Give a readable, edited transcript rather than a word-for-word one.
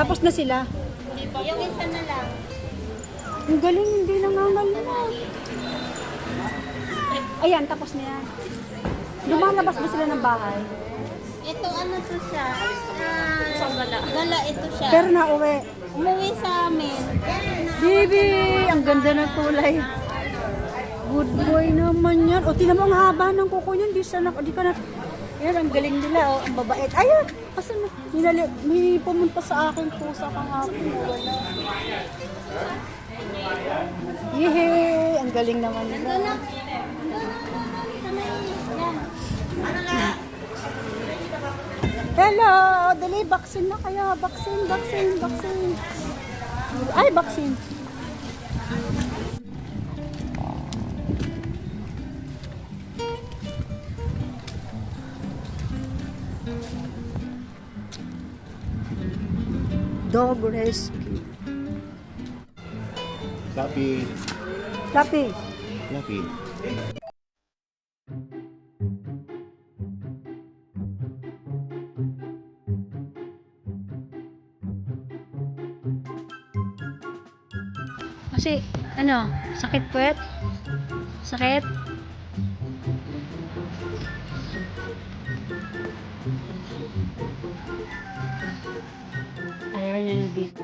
Tapos na sila. Yung isa na lang. Ang galing, hindi nangangalimot. Ayan, tapos na yan. Lumalabas ba sila ng bahay? Ito ano to siya? Gala ito siya. Pero nauwi. Umuwi sa amin. Bibi, ang ganda ng kulay. Good boy naman yan. O, tinan mo ang haba ng kuko yun. Di ka na. Yan, ang galing nila. O, ang babait. Ayun, kasi may pumunta sa akin pusa kahapon. Wala. Yehey, ang galing naman nila. Hello, dali, vaccine na kaya. Vaccine. Ay, vaccine. Dog rescue. Lapid. Lapi. Lapid. Kasi, ano, sakit puwet? Sakit? Ayaw niya dito.